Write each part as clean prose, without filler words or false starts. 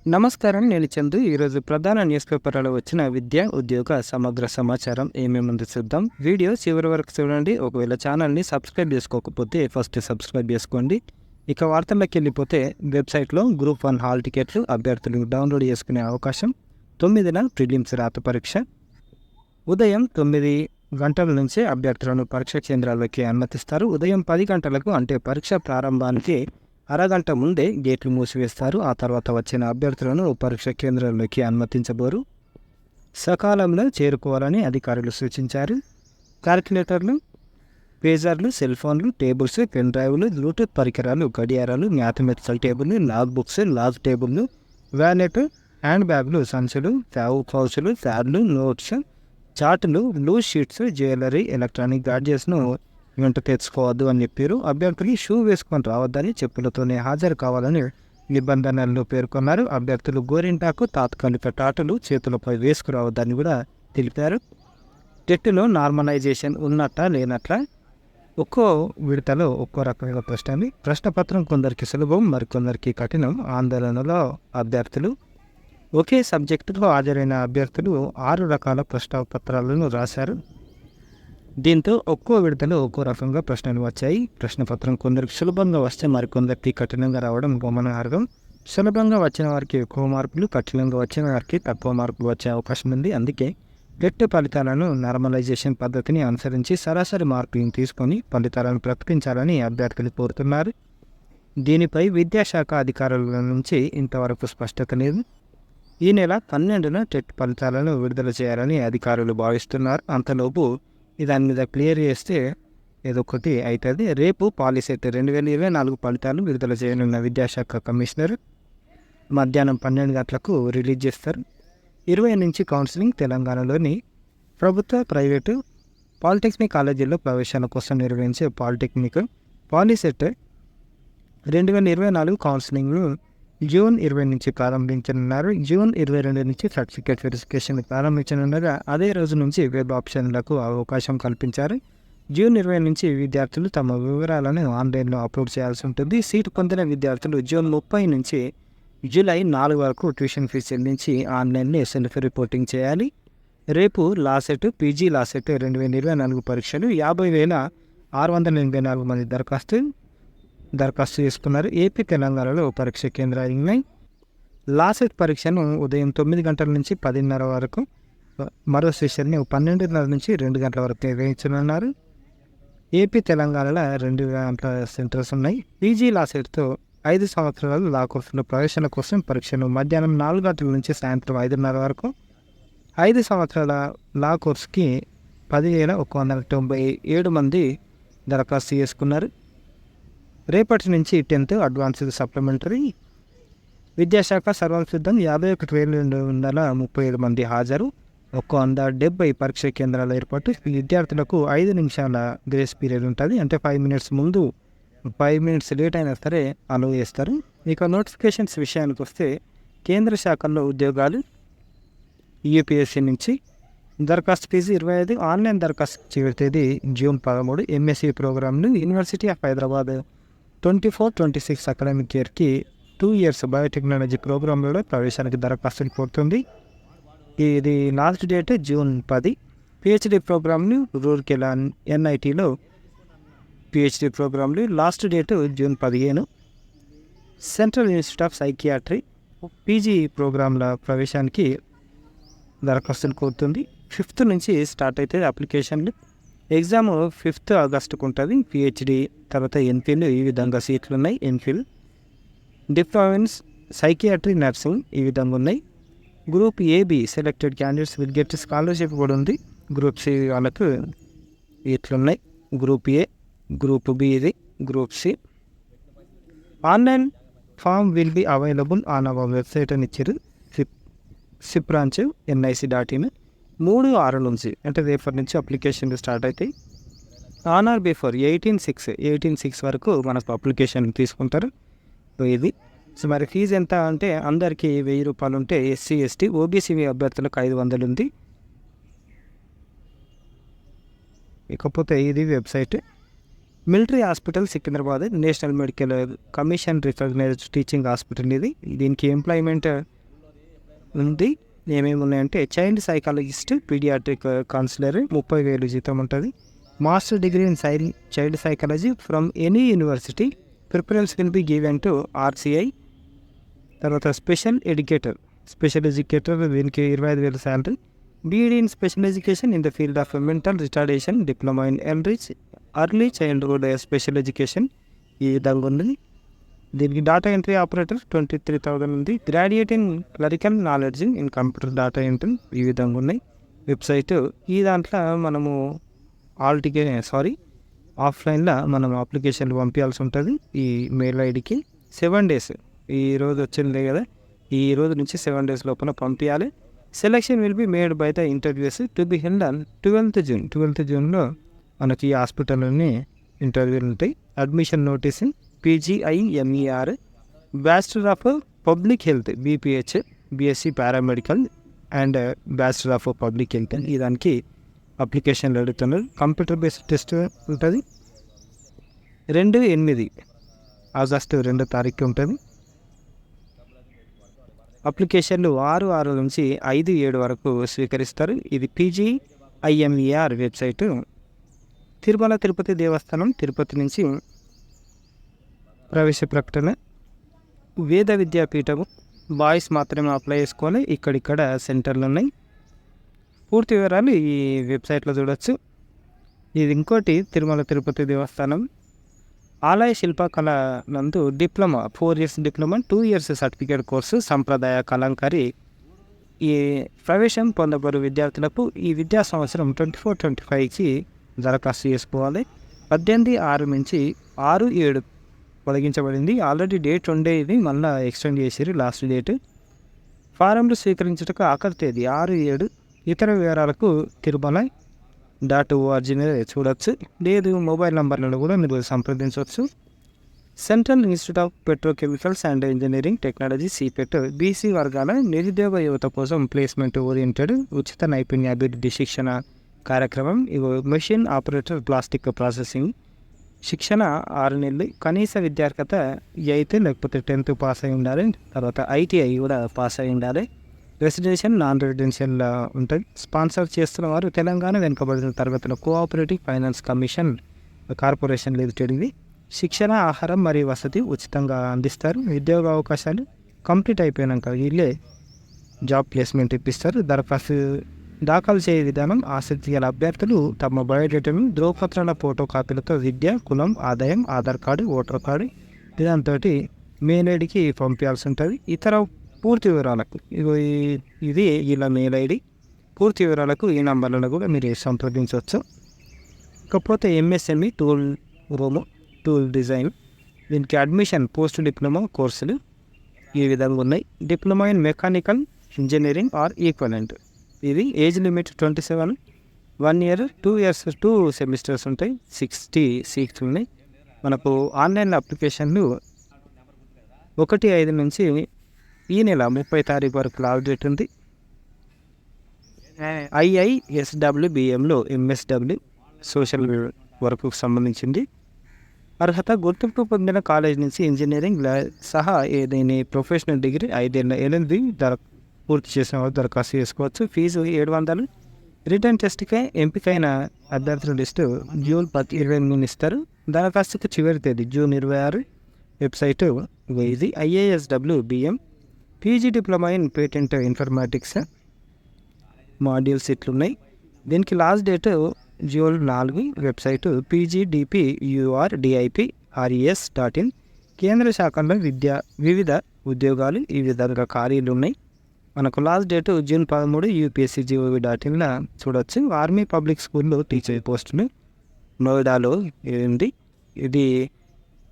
నమస్కారం. నేను చందు. ఈరోజు ప్రధాన న్యూస్ పేపర్‌లో వచ్చిన విద్య, ఉద్యోగ సమగ్ర సమాచారం ఏమేముందో చూద్దాం. వీడియో చివరి వరకు చూడండి. ఒకవేళ ఛానల్‌ని సబ్స్క్రైబ్ చేసుకోకపోతే ఫస్ట్ సబ్స్క్రైబ్ చేసుకోండి. ఇక వార్తల్లోకెళ్ళిపోతే వెబ్‌సైట్‌లో గ్రూప్ 1 హాల్ టికెట్లు అభ్యర్థులు డౌన్‌లోడ్ చేసుకునే అవకాశం. 9న ప్రిలిమ్స్ రాత పరీక్ష. ఉదయం 9 గంటల నుంచే అభ్యర్థులను పరీక్ష కేంద్రాల్లోకి అనుమతిస్తారు. ఉదయం 10 గంటలకు అంటే పరీక్ష ప్రారంభానికి అరగంట ముందే గేట్లు మూసివేస్తారు. ఆ తర్వాత వచ్చిన అభ్యర్థులను పరీక్ష కేంద్రాల్లోకి అనుమతించబోరు. సకాలంలో చేరుకోవాలని అధికారులు సూచించారు. క్యాల్కులేటర్లు, పేజర్లు, సెల్ ఫోన్లు, టేబుల్స్, పెన్ డ్రైవ్లు, బ్లూటూత్ పరికరాలు, గడియారాలు, మ్యాథమెటికల్ టేబుల్లు, లాగ్ బుక్స్, లాగ్ టేబుల్లు, వ్యాలెట్, హ్యాండ్ బ్యాగులు, సంచులు, పౌచులు, ప్యాడ్లు, నోట్స్, చార్టులు, లూజ్ షీట్స్, జ్యువెలరీ, ఎలక్ట్రానిక్ గాడ్జెట్స్ను వెంట తెచ్చుకోవద్దు అని చెప్పారు. అభ్యర్థులు షూ వేసుకొని రావద్దని, చెప్పులతోనే హాజరు కావాలని నిబంధనలు పేర్కొన్నారు. అభ్యర్థులు గోరింటాకు, తాత్కాలిక టాటులు చేతులపై వేసుకురావద్దని కూడా తెలిపారు. టెట్లో నార్మలైజేషన్ ఉన్నట్ట లేనట్ల ఒక్కో విడతలో ఒక్కో రకమైన ప్రశ్నపత్రం కొందరికి సులభం, మరికొందరికి కఠినం. ఆందోళనలో అభ్యర్థులు. ఒకే సబ్జెక్టులో హాజరైన అభ్యర్థులు 6 రకాల ప్రశ్నపత్రాలను రాశారు. దీంతో ఒక్కో విడతలో ఒక్కో రకంగా ప్రశ్నలు వచ్చాయి. ప్రశ్నపత్రం కొందరికి సులభంగా వస్తే మరికొందరికి కఠినంగా రావడం గమనార్హం. సులభంగా వచ్చిన వారికి ఎక్కువ మార్కులు, కఠినంగా వచ్చిన వారికి తక్కువ మార్కులు వచ్చే అవకాశం ఉంది. అందుకే టెట్ ఫలితాలను నార్మలైజేషన్ పద్ధతిని అనుసరించి సరాసరి మార్కులను తీసుకొని ఫలితాలను ప్రకటించాలని అభ్యర్థులు కోరుతున్నారు. దీనిపై విద్యాశాఖ అధికారుల నుంచి ఇంతవరకు స్పష్టత లేదు. ఈ నెల 12న టెట్ ఫలితాలను విడుదల చేయాలని అధికారులు భావిస్తున్నారు. అంతలోపు దాని మీద క్లియర్ చేస్తే ఏదొకటి అవుతుంది. రేపు పాలిసెట్ 2024 ఫలితాలు విడుదల చేయనున్న విద్యాశాఖ కమిషనర్ మధ్యాహ్నం 12 గంటలకు రిలీజ్ చేస్తారు. 20 నుంచి కౌన్సిలింగ్. తెలంగాణలోని ప్రభుత్వ, ప్రైవేటు పాలిటెక్నిక్ కాలేజీల్లో ప్రవేశాల కోసం నిర్వహించే పాలిటెక్నిక్ పాలిసెట్ 2024 కౌన్సిలింగ్ జూన్ 20 నుంచి ప్రారంభించనున్నారు. జూన్ 22 నుంచి సర్టిఫికేట్ వెరిఫికేషన్ ప్రారంభించనున్నారు. అదే రోజు నుంచి వెబ్ ఆప్షన్లకు అవకాశం కల్పించారు. జూన్ 20 నుంచి విద్యార్థులు తమ వివరాలను ఆన్లైన్లో అప్లోడ్ చేయాల్సి ఉంటుంది. సీటు పొందిన విద్యార్థులు జూన్ 30 నుంచి జూలై 4 వరకు ట్యూషన్ ఫీజు చెల్లించి ఆన్లైన్లో సెల్ఫ్ రిపోర్టింగ్ చేయాలి. రేపు లాసెట్, పీజీ లాసెట్ 2024 పరీక్షలు 50,684 మంది దరఖాస్తు చేసుకున్నారు. ఏపీ, తెలంగాణలో పరీక్ష కేంద్రాలు ఉన్నాయి. లాసెట్ పరీక్షను ఉదయం 9 గంటల నుంచి 10:30 వరకు, మరో సెషన్ని 12:30 నుంచి 2 గంటల వరకు నిర్వహించనున్నారు. ఏపీ, తెలంగాణలో 2 గంటల సెంటర్స్ ఉన్నాయి. పీజీ లాసెట్తో 5 సంవత్సరాల లా కోర్సులో ప్రవేశాల కోసం పరీక్షను మధ్యాహ్నం 4 గంటల నుంచి సాయంత్రం 5:30 వరకు, 5 సంవత్సరాల లా కోర్సుకి 10,197 మంది దరఖాస్తు చేసుకున్నారు. రేపటి నుంచి 10th అడ్వాన్స్డ్ సప్లిమెంటరీ. విద్యాశాఖ సర్వం సిద్ధం. 51,237 మంది హాజరు. 170 పరీక్ష కేంద్రాల ఏర్పాటు. విద్యార్థులకు 5 నిమిషాల గ్రేస్ పీరియడ్ ఉంటుంది. అంటే 5 మినిట్స్ ముందు 5 మినిట్స్ లేట్ అయినా సరే అలౌ చేస్తారు. ఇక నోటిఫికేషన్స్ విషయానికి వస్తే కేంద్ర శాఖల్లో ఉద్యోగాలు యూపీఎస్సీ నుంచి దరఖాస్తు ఫీజు 25. ఆన్లైన్ దరఖాస్తు చివరి తేదీ జూన్ 13. ఎంఎస్సీ ప్రోగ్రాంలు యూనివర్సిటీ ఆఫ్ హైదరాబాద్ 24-26 అకాడమిక్ ఇయర్కి 2 years బయోటెక్నాలజీ ప్రోగ్రాంలలో ప్రవేశానికి దరఖాస్తులు కోరుతుంది. ఇది లాస్ట్ డేట్ జూన్ 10. పిహెచ్డి ప్రోగ్రాంలు రూర్కెలా ఎన్ఐటీలో పిహెచ్డి ప్రోగ్రాంలు last date June 15. Central institute of psychiatry PG ప్రోగ్రాంల ప్రవేశానికి దరఖాస్తులు కోరుతుంది. 5th నుంచి స్టార్ట్ అవుతుంది అప్లికేషన్లు. ఎగ్జామ్ 5th ఆగస్టుకు ఉంటుంది. పిహెచ్డి తర్వాత ఎన్ఫిల్ ఈ విధంగా సీట్లు ఉన్నాయి. ఎన్ఫిల్, డిప్లొమా సైకియాట్రీ, నర్సింగ్ ఈ విధంగా ఉన్నాయి. Group AB selected candidates will get scholarship కూడా ఉంది. గ్రూప్ సి వాళ్ళకు ఇట్లున్నాయి. గ్రూప్ ఏ, గ్రూప్ బి, ఇది group C. Online form will be available on our website అని ఇచ్చారు. సిప్రాంచ్ NIC.in 3/6 నుంచి అంటే రేపటి నుంచి అప్లికేషన్లు స్టార్ట్ అవుతాయి. ఆన్ ఆర్ బిఫోర్ 18/6 వరకు మనకు అప్లికేషన్ తీసుకుంటారు. ఇది సో మరి ఫీజు ఎంత అంటే అందరికీ 1,000 రూపాయలు ఉంటే SC, ST, OBC అభ్యర్థులకు 500 ఉంది. ఇకపోతే ఇది website. Military hospital Secunderabad national medical commission recognised teaching hospital ఇది. దీనికి ఎంప్లాయ్మెంట్ ఉంది. ఏమేమి ఉన్నాయంటే చైల్డ్ సైకాలజిస్ట్, పీడియాట్రిక్ కౌన్సిలర్ 30,000 జీతం ఉంటుంది. Master degree in child psychology from any university, preference will be given to RCI. తర్వాత స్పెషల్ ఎడ్యుకేటర్ దీనికి 25,000 salary. BEd in special education in the field of mental retardation, diploma in early childhood special education ఈ విధంగా ఉంది. దీనికి data entry operator 23,000 ఉంది. Graduate in clerical knowledge in computer data entry ఈ విధంగా ఉన్నాయి. వెబ్సైట్ ఈ దాంట్లో మనము ఆఫ్లైన్లో మనం అప్లికేషన్లు పంపించాల్సి ఉంటుంది. ఈ మెయిల్ ఐడికి 7 days, ఈ రోజు వచ్చింది కదా, ఈ రోజు నుంచి 7 days లోపల పంపించాలి. Selection will be made by the interviews to be held on 12th June మనకి ఈ హాస్పిటల్లోనే ఇంటర్వ్యూలు ఉంటాయి. Admission notice PGIMER, bachelor of public health BPH, BSc paramedical and bachelor of public health ఈ దానికి అప్లికేషన్లు అడుగుతున్నారు. కంప్యూటర్ బేస్డ్ టెస్ట్ ఉంటుంది. 2/8 ఆగస్టు 2వ తారీఖు ఉంటుంది. అప్లికేషన్లు 6 నుంచి 5/7 వరకు స్వీకరిస్తారు. ఇది PGIMER వెబ్సైటు. తిరుమల తిరుపతి దేవస్థానం తిరుపతి నుంచి ప్రవేశ ప్రకటన. వేద విద్యాపీఠము బాయ్స్ మాత్రమే అప్లై చేసుకోవాలి. ఇక్కడిక్కడ సెంటర్లు ఉన్నాయి. పూర్తి వివరాలు ఈ వెబ్సైట్లో చూడవచ్చు. ఇది ఇంకోటి తిరుమల తిరుపతి దేవస్థానం ఆలయ శిల్పకళ నందు diploma 4 years diploma, 2 years certificate course సంప్రదాయ కలంకారీ ఈ ప్రవేశం పొందబడు విద్యార్థులకు ఈ విద్యా సంవత్సరం 24-25కి దరఖాస్తు చేసుకోవాలి. 18/6 నుంచి 6/7 పొడిగించబడింది. ఆల్రెడీ డేట్ ఉండే, ఇది మళ్ళీ ఎక్స్టెండ్ చేసారు లాస్ట్ డేట్. ఫారంలు స్వీకరించటకు ఆఖరి తేదీ 6/7. ఇతర వివరాలకు తిరుమల.org మీద చూడవచ్చు. లేదు మొబైల్ నంబర్లను కూడా మీరు సంప్రదించవచ్చు. Central institute of petrochemicals and engineering technology CIPET BC వర్గాల నిరుద్యోగ యువత కోసం ప్లేస్మెంట్ ఓరియంటెడ్ ఉచిత నైపుణ్యాభివృద్ధి శిక్షణ కార్యక్రమం. ఇవి మెషిన్ ఆపరేటర్ ప్లాస్టిక్ ప్రాసెసింగ్ శిక్షణ 6 నెలలు. కనీస విద్యార్హత అయితే లేకపోతే 10th పాస్ అయి ఉండాలి. తర్వాత ITI కూడా పాస్ అయి ఉండాలి. రెసిడెన్షియల్, నాన్ రెసిడెన్షియల్ ఉంటుంది. స్పాన్సర్ చేస్తున్న వారు తెలంగాణ వెనుకబడిన తరగతుల cooperative finance commission corporation limited. ఇది శిక్షణ, ఆహారం మరియు వసతి ఉచితంగా అందిస్తారు. ఉద్యోగ అవకాశాలు కంప్లీట్ అయిపోయాక వీళ్ళే జాబ్ ప్లేస్మెంట్ ఇప్పిస్తారు. దరఖాస్తు దాఖలు చేయ విధానం: ఆసక్తి గల అభ్యర్థులు తమ బయోడేటాను ధ్రువపత్రాల ఫోటో కాపీలతో విద్య, కులం, ఆదాయం, ఆధార్ కార్డు, ఓటర్ కార్డు దాంతో మెయిల్ ఐడికి పంపించాల్సి ఉంటుంది. ఇతర పూర్తి వివరాలకు ఇది ఇలా మెయిల్ ఐడి. పూర్తి వివరాలకు ఈ నంబర్లను కూడా మీరు సంప్రదించవచ్చు. ఇకపోతే MSME టూల్ డిజైన్, దీనికి అడ్మిషన్ పోస్ట్ డిప్లొమా కోర్సులు ఈ విధంగా ఉన్నాయి. Diploma in mechanical engineering or equivalent. ఇది age limit 27, 1 year, 2 years, 2 semesters ఉంటాయి. 60 seats ఉన్నాయి. మనకు ఆన్లైన్ అప్లికేషన్లు 1/5 నుంచి ఈ నెల 30 తారీఖు వరకు లాస్ట్ డేట్ ఉంది. IISWBMలో MSW సోషల్ వర్క్కు సంబంధించింది. అర్హత: గుర్తింపు పొందిన కాలేజ్ నుంచి ఇంజనీరింగ్ సహా ఏదైనా ప్రొఫెషనల్ డిగ్రీ, 5 ఏళ్ల LLB పూర్తి చేసిన వారు దరఖాస్తు చేసుకోవచ్చు. ఫీజు 700. రిటర్న్ టెస్ట్కై ఎంపికైన అభ్యర్థుల లిస్టు June 28 ఇస్తారు. దరఖాస్తుకు చివరి తేదీ June 26. వెబ్సైటు ఇది IISWBM. PG diploma in patent informatics modules ఇట్లున్నాయి. దీనికి last date June 4. Website PGDPURDIPRES.in. కేంద్ర శాఖల్లో వివిధ ఉద్యోగాలు ఈ విధంగా ఖాళీలు ఉన్నాయి. మనకు లాస్ట్ డేట్ June 13. UPSC.gov.in చూడవచ్చు. ఆర్మీ పబ్లిక్ స్కూల్లో టీచర్ పోస్టులు నోయిడాలో ఉంది. ఇది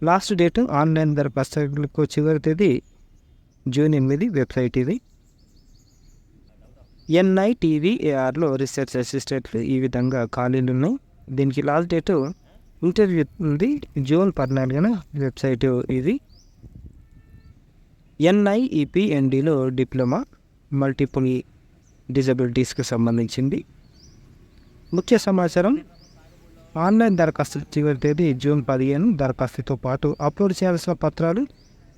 లాస్ట్ డేట్. ఆన్లైన్ దరఖాస్తులకు చివరి తేదీ June 8. వెబ్సైట్ ఇది. NITVARలో రీసెర్చ్ అసిస్టెంట్లు ఈ విధంగా ఖాళీలు ఉన్నాయి. దీనికి లాస్ట్ డేట్ ఇంటర్వ్యూ ఉంది June 14. వెబ్సైట్ ఇది. NIEPNDలో డిప్లొమా మల్టిపుల్ డిజబిలిటీస్కి సంబంధించింది. ముఖ్య సమాచారం: ఆన్లైన్ దరఖాస్తు చివరి తేదీ June 15. దరఖాస్తుతో పాటు అప్లోడ్ చేయాల్సిన పత్రాలు: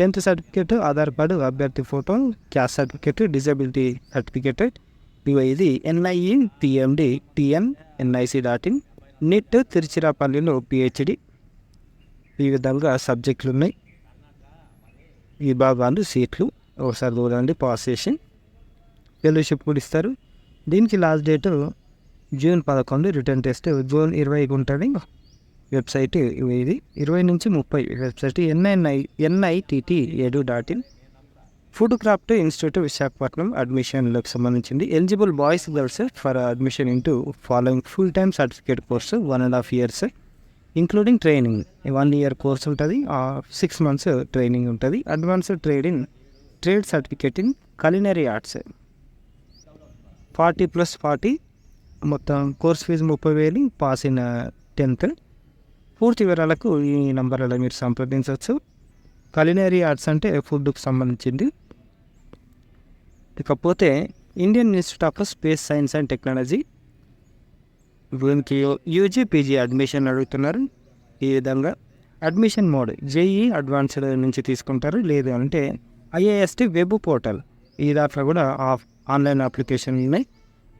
10th సర్టిఫికేట్, ఆధార్ కార్డు, అభ్యర్థి photo, caste certificate, disability certificate, ఇది NIE PMD TN NIC.in, NIT తిరుచిరాపల్లిలో PhD. ఈ విధంగా సబ్జెక్టులు ఉన్నాయి. ఈ భాగాలు సీట్లు ఒకసారి చూడండి. పాస్ చేసి ఫెలోషిప్ కూడా ఇస్తారు. దీనికి last date June 11, written test June 20 ఉంటుంది. వెబ్సైట్ ఇది 20 నుంచి 30. Website NITT.edu.in. Food craft institute Visakhapatnam అడ్మిషన్లకు సంబంధించింది. Eligible boys girls for admission into following full time certificate course 1.5 years including training. 1 year course ఉంటుంది, 6 months ట్రైనింగ్ ఉంటుంది. Advanced trade certificate in culinary arts 40+40. మొత్తం course fee 30,000. Pass in 10th. పూర్తి వివరాలకు ఈ నంబర్లలో మీరు సంప్రదించవచ్చు. culinary ఆర్ట్స్ అంటే ఫుడ్కు సంబంధించింది. ఇకపోతే Indian institute of space science and technology, దీనికి UG PG అడ్మిషన్ అడుగుతున్నారు. ఈ విధంగా అడ్మిషన్ మోడ్ JEE అడ్వాన్స్డ్ నుంచి తీసుకుంటారు. లేదు అంటే IIST వెబ్ పోర్టల్, ఈ దాంట్లో కూడా ఆన్లైన్ అప్లికేషన్ ఉన్నాయి.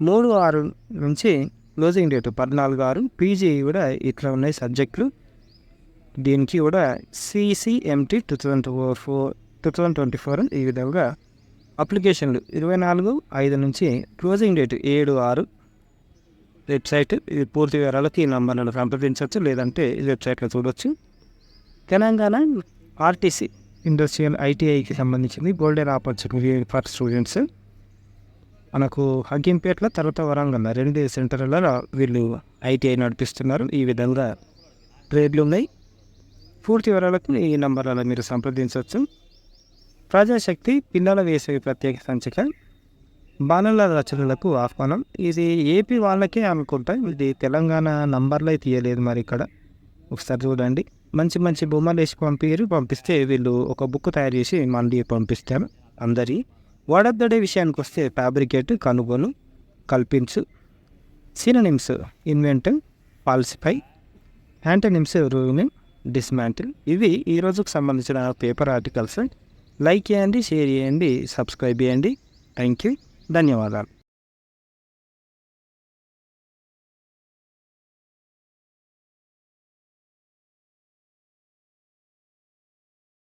3/6 నుంచి క్లోజింగ్ డేట్ 14/6. PG కూడా ఇట్లా ఉన్నాయి సబ్జెక్టులు. దీనికి కూడా CCMT 2024 ఈ విధంగా అప్లికేషన్లు 24/5 నుంచి క్లోజింగ్ డేట్ 7/6. వెబ్సైట్ ఇది. పూర్తి వివరాలకు ఈ నంబర్లను సంప్రదించవచ్చు, లేదంటే ఈ వెబ్సైట్లో చూడవచ్చు. తెలంగాణ RTC ఇండస్ట్రియల్ ITIకి సంబంధించింది గోల్డెన్ ఆపర్చునిటీ ఫర్ స్టూడెంట్స్. మనకు హకీంపేట్ల తర్వాత వరంగల్ 2 సెంటర్లలో వీళ్ళు ITI నడిపిస్తున్నారు. ఈ విధంగా ట్రేడ్లు ఉన్నాయి. పూర్తి వివరాలకు ఈ నంబర్లలో మీరు సంప్రదించవచ్చు. ప్రజాశక్తి పిల్లల వేసవి ప్రత్యేక సంచిక బాలల రచనలకు ఆహ్వానం. ఇది AP వాళ్ళకే అనుకుంటా, ఇది తెలంగాణ నంబర్లో తీయలేదు. మరి ఇక్కడ ఒకసారి చూడండి. మంచి మంచి బొమ్మలు వేసి పంపిస్తే వీళ్ళు ఒక బుక్ తయారు చేసి మళ్ళీ పంపిస్తారు అందరి. వర్డ్ ఆఫ్ ద డే విషయానికి వస్తే ఫ్యాబ్రికేట్ కనుగోలు, కల్పించు. Synonyms invent, falsify. Antonyms rooming, dismantle. ఇవి ఈ రోజుకు సంబంధించిన పేపర్ ఆర్టికల్స్. లైక్ చేయండి, షేర్ చేయండి, సబ్స్క్రైబ్ చేయండి. థ్యాంక్ యూ, ధన్యవాదాలు.